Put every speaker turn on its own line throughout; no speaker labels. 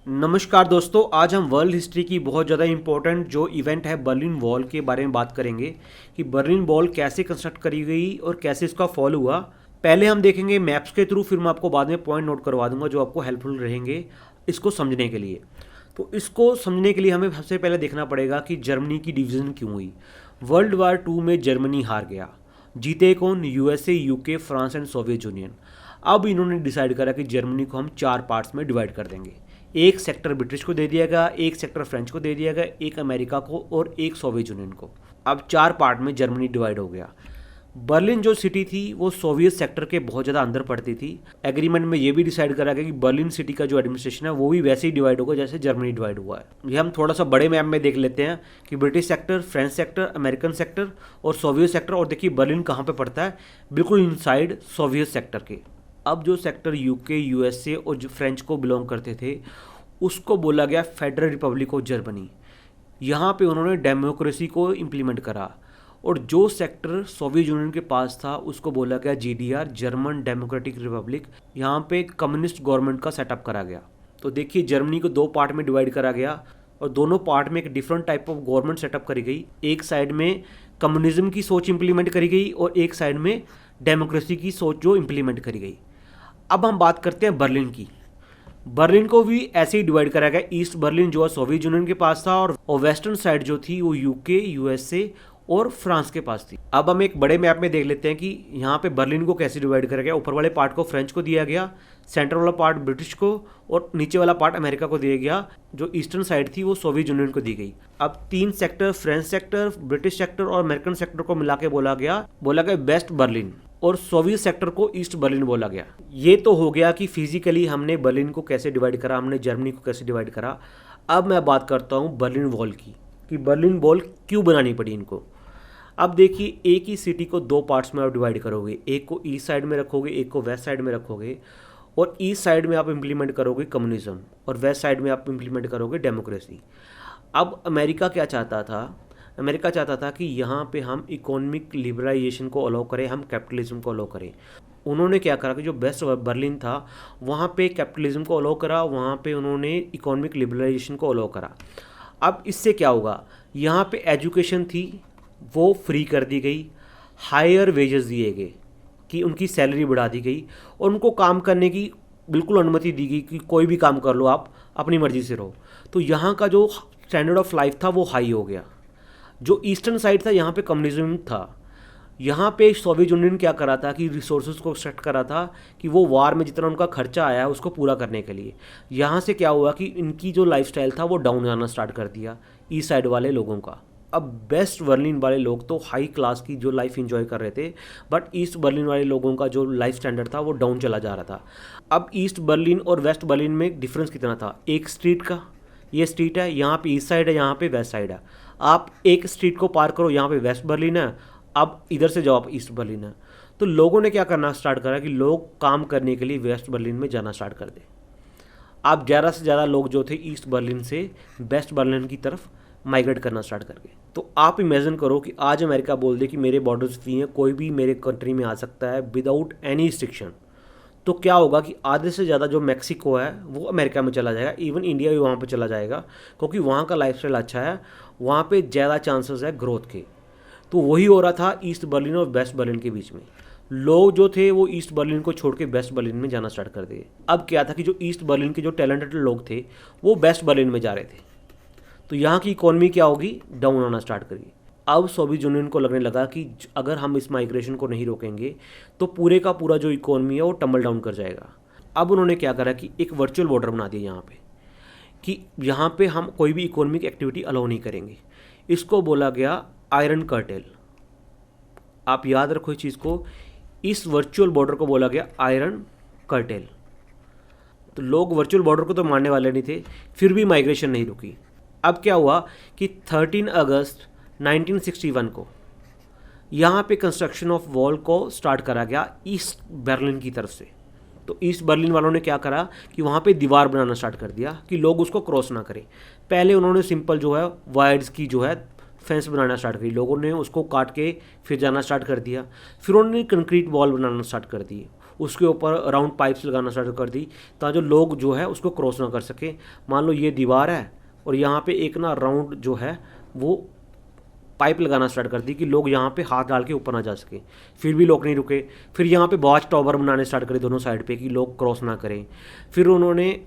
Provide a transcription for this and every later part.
नमस्कार दोस्तों, आज हम वर्ल्ड हिस्ट्री की बहुत ज़्यादा इम्पोर्टेंट जो इवेंट है बर्लिन वॉल के बारे में बात करेंगे कि बर्लिन वॉल कैसे कंस्ट्रक्ट करी गई और कैसे इसका फॉल हुआ। पहले हम देखेंगे मैप्स के थ्रू, फिर मैं आपको बाद में पॉइंट नोट करवा दूंगा जो आपको हेल्पफुल रहेंगे इसको समझने के लिए। तो इसको समझने के लिए हमें सबसे पहले देखना पड़ेगा कि जर्मनी की डिवीज़न क्यों हुई। वर्ल्ड वार टू में जर्मनी हार गया। जीते कौन? USA, UK, France and Soviet union. अब इन्होंने डिसाइड करा कि जर्मनी को हम 4 पार्ट्स में डिवाइड कर देंगे। एक सेक्टर ब्रिटिश को दे दिया गया, एक सेक्टर फ्रेंच को दे दिया गया, एक अमेरिका को और एक सोवियत यूनियन को। अब 4 पार्ट में जर्मनी डिवाइड हो गया। बर्लिन जो सिटी थी वो सोवियत सेक्टर के बहुत ज़्यादा अंदर पड़ती थी। एग्रीमेंट में ये भी डिसाइड करा गया कि बर्लिन सिटी का जो एडमिनिस्ट्रेशन है वो भी वैसे ही डिवाइड होगा जैसे जर्मनी डिवाइड हुआ है। ये हम थोड़ा सा बड़े मैप में देख लेते हैं कि British sector, French sector, American sector और सोवियत सेक्टर। और देखिए बर्लिन कहाँ पे पड़ता है, बिल्कुल इनसाइड सोवियत सेक्टर के। अब जो सेक्टर यूके, यूएसए और जो फ्रेंच को बिलोंग करते थे उसको बोला गया फेडरल रिपब्लिक ऑफ जर्मनी। यहाँ पे उन्होंने डेमोक्रेसी को इम्प्लीमेंट करा। और जो सेक्टर सोवियत यूनियन के पास था उसको बोला गया जीडीआर, जर्मन डेमोक्रेटिक रिपब्लिक। यहाँ पे कम्युनिस्ट गवर्नमेंट का सेटअप करा गया। तो देखिए जर्मनी को 2 पार्ट में डिवाइड करा गया और दोनों पार्ट में एक different type of government setup करी गई। एक साइड में कम्युनिज्म की सोच इम्प्लीमेंट करी गई और एक साइड में डेमोक्रेसी की सोच जो इम्प्लीमेंट करी गई। अब हम बात करते हैं बर्लिन की। बर्लिन को भी ऐसे ही डिवाइड करा गया। ईस्ट बर्लिन जो है सोवियत यूनियन के पास था और वेस्टर्न साइड जो थी वो यूके, यूएसए और फ्रांस के पास थी। अब हम एक बड़े मैप में देख लेते हैं कि यहाँ पे बर्लिन को कैसे डिवाइड करा गया। ऊपर वाले पार्ट को फ्रेंच को दिया गया, सेंटर वाला पार्ट ब्रिटिश को और नीचे वाला पार्ट अमेरिका को दिया गया। जो ईस्टर्न साइड थी वो सोवियत यूनियन को दी गई। अब 3 sector, French sector, British sector और अमेरिकन सेक्टर को मिला के बोला गया वेस्ट बर्लिन और सोवियत सेक्टर को ईस्ट बर्लिन बोला गया। ये तो हो गया कि फिजिकली हमने बर्लिन को कैसे डिवाइड करा, हमने जर्मनी को कैसे डिवाइड करा। अब मैं बात करता हूँ बर्लिन वॉल की कि बर्लिन वॉल क्यों बनानी पड़ी इनको। अब देखिए एक ही सिटी को 2 पार्ट्स में आप डिवाइड करोगे, एक को ईस्ट साइड में रखोगे, एक को वेस्ट साइड में रखोगे। और ईस्ट साइड में आप इम्प्लीमेंट करोगे कम्युनिज्म और वेस्ट साइड में आप इम्प्लीमेंट करोगे डेमोक्रेसी। अब अमेरिका क्या चाहता था? अमेरिका चाहता था कि यहाँ पे हम इकोनॉमिक लिबरलाइजेशन को अलाउ करें, हम कैपिटलिज्म को अलाउ करें। उन्होंने क्या करा कि जो वेस्ट बर्लिन था वहाँ पे कैपिटलिज्म को अलाउ करा, वहाँ पे उन्होंने इकोनॉमिक लिबरलाइजेशन को अलाउ करा। अब इससे क्या होगा, यहाँ पे एजुकेशन थी वो फ्री कर दी गई, हायर वेजेस दिए गए कि उनकी सैलरी बढ़ा दी गई और उनको काम करने की बिल्कुल अनुमति दी गई कि कोई भी काम कर लो, आप अपनी मर्जी से रहो। तो यहाँ का जो स्टैंडर्ड ऑफ लाइफ था वो हाई हो गया। जो ईस्टर्न साइड था यहाँ पे कम्युनिज्म था। यहाँ पे सोवियत यूनियन क्या करा था कि रिसोर्सेज को एक्सट्रैक्ट करा था कि वो वार में जितना उनका खर्चा आया है उसको पूरा करने के लिए। यहाँ से क्या हुआ कि इनकी जो लाइफस्टाइल था वो डाउन जाना स्टार्ट कर दिया ईस्ट साइड वाले लोगों का। अब वेस्ट बर्लिन वाले लोग तो हाई क्लास की जो लाइफ एंजॉय कर रहे थे, बट ईस्ट बर्लिन वाले लोगों का जो लाइफ स्टैंडर्ड था वो डाउन चला जा रहा था। अब ईस्ट बर्लिन और वेस्ट बर्लिन में डिफरेंस कितना था, एक स्ट्रीट का। ये स्ट्रीट है, यहाँ पे ईस्ट साइड है, यहाँ पे वेस्ट साइड है। आप एक स्ट्रीट को पार करो, यहाँ पे वेस्ट बर्लिन है, अब इधर से जाओ आप ईस्ट बर्लिन है। तो लोगों ने क्या करना स्टार्ट करा कि लोग काम करने के लिए वेस्ट बर्लिन में जाना स्टार्ट कर दे। अब ज़्यादा से ज़्यादा लोग जो थे ईस्ट बर्लिन से वेस्ट बर्लिन की तरफ माइग्रेट करना स्टार्ट कर गए। तो आप इमेजिन करो कि आज अमेरिका बोल दे कि मेरे बॉर्डर्स फ्री हैं, कोई भी मेरे कंट्री में आ सकता है विदाउट एनी रिस्ट्रिक्शन। तो क्या होगा कि आधे से ज़्यादा जो मैक्सिको है वो अमेरिका में चला जाएगा, इवन इंडिया भी वहाँ पे चला जाएगा क्योंकि वहाँ का लाइफस्टाइल अच्छा है, वहाँ पे ज़्यादा चांसेस है ग्रोथ के। तो वही हो रहा था ईस्ट बर्लिन और वेस्ट बर्लिन के बीच में। लोग जो थे वो ईस्ट बर्लिन को छोड़ के वेस्ट बर्लिन में जाना स्टार्ट कर दिए। अब क्या था कि जो ईस्ट बर्लिन के जो टैलेंटेड लोग थे वो वेस्ट बर्लिन में जा रहे थे। तो यहाँ की इकोनॉमी क्या होगी, डाउन होना स्टार्ट करेगी। अब सोवियत यूनियन को लगने लगा कि अगर हम इस माइग्रेशन को नहीं रोकेंगे तो पूरे का पूरा जो इकोनॉमी है वो टम्बल डाउन कर जाएगा। अब उन्होंने क्या करा कि एक वर्चुअल बॉर्डर बना दिया यहाँ पे कि यहाँ पे हम कोई भी इकोनॉमिक एक्टिविटी अलाउ नहीं करेंगे। इसको बोला गया आयरन कर्टेल। आप याद रखो इस चीज़ को, इस वर्चुअल बॉर्डर को बोला गया आयरन कर्टेल। तो लोग वर्चुअल बॉर्डर को तो मानने वाले नहीं थे, फिर भी माइग्रेशन नहीं रुकी। अब क्या हुआ कि 13 अगस्त 1961 को यहाँ पे कंस्ट्रक्शन ऑफ वॉल को स्टार्ट करा गया ईस्ट बर्लिन की तरफ से। तो ईस्ट बर्लिन वालों ने क्या करा कि वहाँ पे दीवार बनाना स्टार्ट कर दिया कि लोग उसको क्रॉस ना करें। पहले उन्होंने सिंपल जो है वायर्स की जो है फेंस बनाना स्टार्ट करी, लोगों ने उसको काट के फिर जाना स्टार्ट कर दिया। फिर उन्होंने कंक्रीट वॉल बनाना स्टार्ट कर दिए, उसके ऊपर राउंड पाइप्स लगाना स्टार्ट कर दी, ताकि जो लोग जो है उसको क्रॉस ना कर सके। मान लो ये दीवार है और यहाँ पे एक ना राउंड जो है वो पाइप लगाना स्टार्ट कर दी कि लोग यहाँ पे हाथ डाल के ऊपर ना जा सके। फिर भी लोग नहीं रुके। फिर यहाँ पे वॉच टावर बनाने स्टार्ट करे दोनों साइड पे कि लोग क्रॉस ना करें। फिर उन्होंने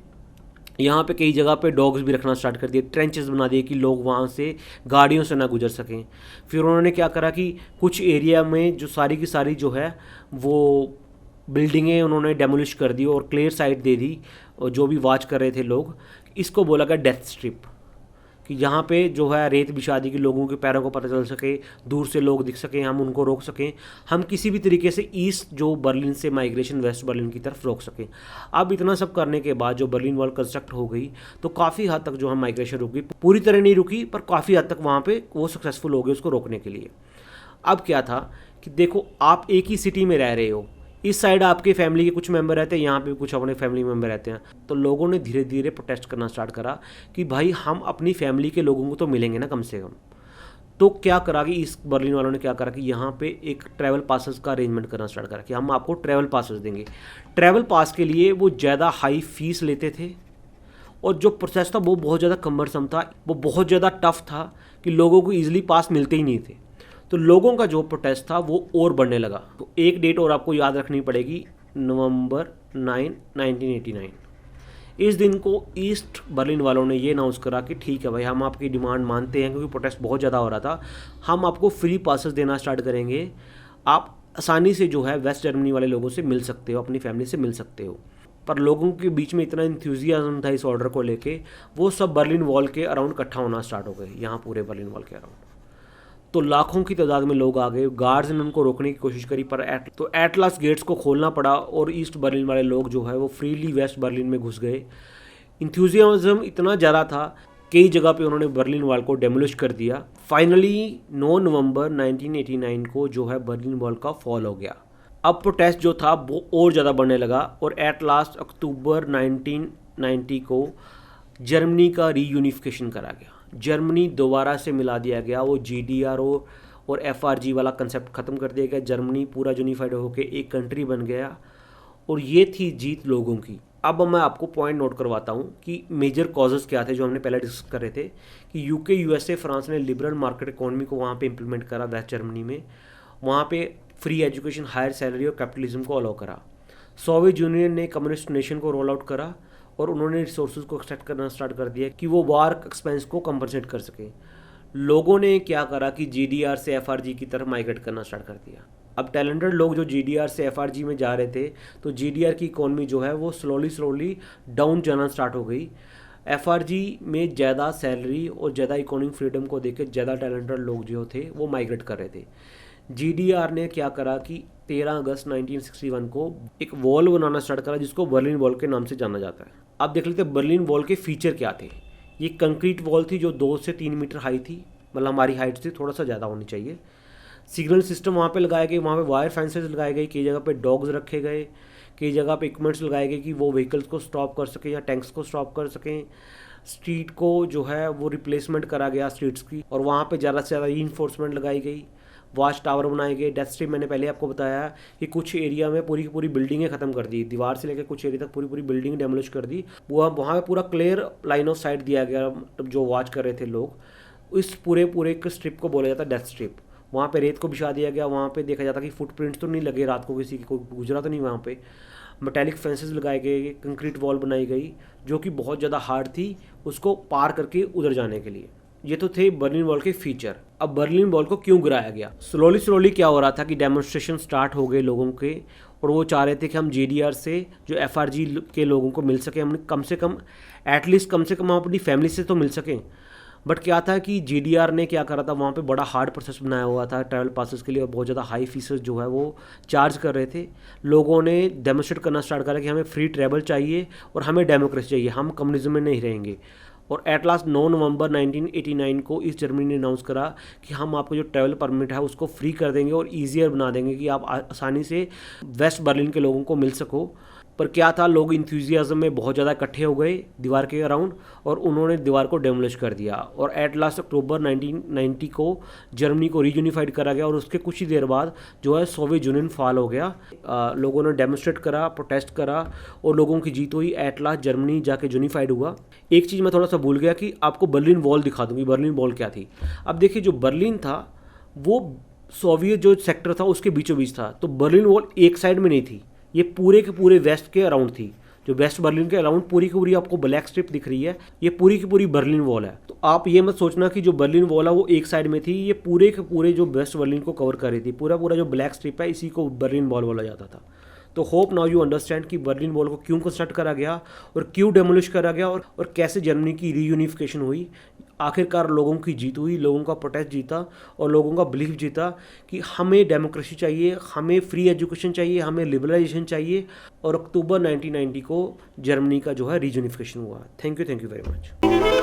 यहाँ पे कई जगह पे डॉग्स भी रखना स्टार्ट कर दिए, ट्रेंचेस बना दिए कि लोग वहाँ से गाड़ियों से ना गुजर सकें। फिर उन्होंने क्या करा कि कुछ एरिया में जो सारी की सारी जो है वो बिल्डिंगें उन्होंने डेमोलिश कर दी और क्लियर साइट दे दी, और जो भी वॉच कर रहे थे लोग, इसको बोला गया डेथ स्ट्रिप, कि यहाँ पे जो है रेत बिछा दी कि लोगों के पैरों को पता चल सके, दूर से लोग दिख सकें, हम उनको रोक सकें, हम किसी भी तरीके से ईस्ट जो बर्लिन से माइग्रेशन वेस्ट बर्लिन की तरफ रोक सकें। अब इतना सब करने के बाद जो बर्लिन वॉल कंस्ट्रक्ट हो गई तो काफ़ी हद तक जो है माइग्रेशन रुक गई, पूरी तरह नहीं रुकी पर काफ़ी हद तक वहाँ पर वो सक्सेसफुल हो गए उसको रोकने के लिए। अब क्या था कि देखो, आप एक ही सिटी में रह रहे हो, इस साइड आपके फैमिली के कुछ मेंबर रहते हैं, यहाँ पे कुछ अपने फैमिली मेंबर रहते हैं, तो लोगों ने धीरे धीरे प्रोटेस्ट करना स्टार्ट करा कि भाई हम अपनी फैमिली के लोगों को तो मिलेंगे ना कम से कम। तो क्या करा कि इस बर्लिन वालों ने क्या करा कि यहाँ पे एक ट्रैवल पासेस का अरेंजमेंट करना स्टार्ट करा कि हम आपको ट्रैवल पासेस देंगे। ट्रैवल पास के लिए वो ज़्यादा हाई फीस लेते थे और जो प्रोसेस था वो बहुत ज़्यादा कम्बरसम था, वो बहुत ज़्यादा टफ था कि लोगों को ईजिली पास मिलते ही नहीं थे। तो लोगों का जो प्रोटेस्ट था वो और बढ़ने लगा। तो एक डेट और आपको याद रखनी पड़ेगी, नवंबर 9, 1989। इस दिन को ईस्ट बर्लिन वालों ने ये अनाउंस करा कि ठीक है भाई, हम आपकी डिमांड मानते हैं, क्योंकि प्रोटेस्ट बहुत ज़्यादा हो रहा था, हम आपको फ्री पासेस देना स्टार्ट करेंगे, आप आसानी से जो है वेस्ट जर्मनी वाले लोगों से मिल सकते हो, अपनी फैमिली से मिल सकते हो। पर लोगों के बीच में इतना इंथ्यूजियाज्म था इस ऑर्डर को लेके, वो सब बर्लिन वॉल के अराउंड इकट्ठा होना स्टार्ट हो गए, यहाँ पूरे बर्लिन वॉल के अराउंड। तो लाखों की तादाद में लोग आ गए। गार्ड्स ने उनको रोकने की कोशिश करी, पर एट लास्ट गेट्स को खोलना पड़ा और ईस्ट बर्लिन वाले लोग जो है वो फ्रीली वेस्ट बर्लिन में घुस गए। इंथ्यूजियाज्म इतना ज़्यादा था, कई जगह पे उन्होंने बर्लिन वॉल को डेमोलिश कर दिया। फाइनली 9 नवंबर 1989 को जो है बर्लिन वॉल का फॉल हो गया। अब प्रोटेस्ट जो था वो और ज़्यादा बढ़ने लगा और एट लास्ट अक्टूबर 1990 को जर्मनी का रीयूनिफिकेशन करा गया। जर्मनी दोबारा से मिला दिया गया, वो GDR और FRG वाला कंसेप्ट ख़त्म कर दिया गया। जर्मनी पूरा यूनिफाइड होकर एक कंट्री बन गया और ये थी जीत लोगों की। अब मैं आपको पॉइंट नोट करवाता हूँ कि मेजर कॉजेज़ क्या थे जो हमने पहले डिस्कस कर रहे थे कि UK, USA, फ्रांस ने लिबरल मार्केट इकोनॉमी को वहाँ पे इम्प्लीमेंट करा वेस्ट जर्मनी में, वहाँ पे फ्री एजुकेशन, हायर सैलरी और कैपिटलिज्म को अलाउ करा। सोवियत यूनियन ने कम्युनिस्ट नेशन को रोल आउट करा और उन्होंने रिसोर्सेज को एक्सट्रैक्ट करना स्टार्ट कर दिया कि वो वार एक्सपेंस को कंपनसेट कर सके। लोगों ने क्या करा कि GDR से FRG की तरफ माइग्रेट करना स्टार्ट कर दिया। अब टैलेंटेड लोग जो GDR से FRG में जा रहे थे, तो GDR की इकोनॉमी जो है वो स्लोली डाउन जाना स्टार्ट हो गई। FRG में ज़्यादा सैलरी और ज़्यादा इकोनॉमिक फ्रीडम को देकर ज़्यादा टैलेंटेड लोग जो थे वो माइग्रेट कर रहे थे। GDR ने क्या करा कि 13 अगस्त 1961 को एक वॉल बनाना स्टार्ट करा जिसको बर्लिन वॉल के नाम से जाना जाता है। अब देख लेते हैं बर्लिन वॉल के फीचर क्या थे। ये कंक्रीट वॉल थी जो 2 से 3 मीटर हाई थी, मतलब हमारी हाइट से थोड़ा सा ज़्यादा होनी चाहिए। सिग्नल सिस्टम वहाँ पे लगाए गए, वहाँ पे वायर फेंसेस लगाए गए, कई जगह पे डॉग्स रखे गए, कई जगह पे इक्विपमेंट्स लगाए गए कि वो व्हीकल्स को स्टॉप कर सकें या टैंक्स को स्टॉप कर सकें। स्ट्रीट को जो है वो रिप्लेसमेंट करा गया स्ट्रीट्स की, और वहाँ पे ज़्यादा से ज़्यादा रीइंफोर्समेंट लगाई गई। वॉच टावर बनाए गए। डेथ स्ट्रिप मैंने पहले आपको बताया कि कुछ एरिया में पूरी की पूरी बिल्डिंगें ख़त्म कर दी, दीवार से लेकर कुछ एरिया तक पूरी पूरी बिल्डिंग डेमोलिश कर दी। वहाँ पे पूरा क्लियर लाइन ऑफ साइट दिया गया, जो वॉच कर रहे थे लोग। इस पूरे के स्ट्रिप को बोला जाता है डेथ स्ट्रिप। वहाँ पे रेत को बिछा दिया गया, वहाँ पे देखा जाता कि फुटप्रिंट्स तो नहीं लगे, रात को किसी की कोई गुजरा तो नहीं वहाँ पे। मेटेलिक फेंसेस लगाए गए, कंक्रीट वॉल बनाई गई जो कि बहुत ज़्यादा हार्ड थी उसको पार करके उधर जाने के लिए। ये तो थे बर्लिन वॉल के फीचर। अब बर्लिन वॉल को क्यों गिराया गया? स्लोली क्या हो रहा था कि डेमोन्स्ट्रेशन स्टार्ट हो गए लोगों के, और वो चाह रहे थे कि हम GDR से जो FRG के लोगों को मिल सके, हम कम से कम एटलीस्ट कम से कम हम अपनी फैमिली से तो मिल सकें। बट क्या था कि GDR ने क्या करा था, वहाँ पे बड़ा हार्ड प्रोसेस बनाया हुआ था ट्रैवल पासेस के लिए, और बहुत ज़्यादा हाई फीसेस जो है वो चार्ज कर रहे थे। लोगों ने डेमोन्स्ट्रेट करना स्टार्ट करा कि हमें फ्री ट्रैवल चाहिए और हमें डेमोक्रेसी चाहिए, हम कम्युनिज्म में नहीं रहेंगे। और एट लास्ट 9 नवंबर 1989 को ईस्ट जर्मनी ने अनाउंस करा कि हम आपको जो ट्रैवल परमिट है उसको फ्री कर देंगे और ईजियर बना देंगे कि आप आसानी से वेस्ट बर्लिन के लोगों को मिल सको। पर क्या था, लोग इंथ्यूजियाज्म में बहुत ज़्यादा इकट्ठे हो गए दीवार के अराउंड और उन्होंने दीवार को डेमोलिश कर दिया और एट लास्ट अक्टूबर 1990 को जर्मनी को रीयूनिफाइड करा गया और उसके कुछ ही देर बाद जो है सोवियत यूनियन फॉल हो गया। लोगों ने डेमोस्ट्रेट करा, प्रोटेस्ट करा और लोगों की जीत हुई। एट लास्ट जर्मनी जाके यूनिफाइड हुआ। एक चीज़ मैं थोड़ा सा भूल गया कि आपको बर्लिन वॉल दिखा दूंगी। बर्लिन वॉल क्या थी? अब देखिए, जो बर्लिन था वो सोवियत जो सेक्टर था उसके बीचों बीच था, तो बर्लिन वॉल एक साइड में नहीं थी, ये पूरे के पूरे वेस्ट के अराउंड थी। जो वेस्ट बर्लिन के अराउंड पूरी की पूरी आपको ब्लैक स्ट्रिप दिख रही है, ये पूरी की पूरी बर्लिन वॉल है। तो आप ये मत सोचना कि जो बर्लिन वॉल है वो एक साइड में थी, ये पूरे के पूरे जो वेस्ट बर्लिन को कवर कर रही थी। पूरा पूरा जो ब्लैक स्ट्रिप है इसी को बर्लिन वॉल बोला जाता था। तो होप नाउ यू अंडरस्टैंड कि बर्लिन वॉल को क्यों कंस्ट्रक्ट करा गया और क्यों डेमोलिश करा गया और कैसे जर्मनी की रीयूनिफिकेशन हुई। आखिरकार लोगों की जीत हुई, लोगों का प्रोटेस्ट जीता और लोगों का बिलीफ जीता कि हमें डेमोक्रेसी चाहिए, हमें फ्री एजुकेशन चाहिए, हमें लिबरलाइजेशन चाहिए। और अक्टूबर 1990 को जर्मनी का जो है रीयूनिफिकेशन हुआ। Thank you very much.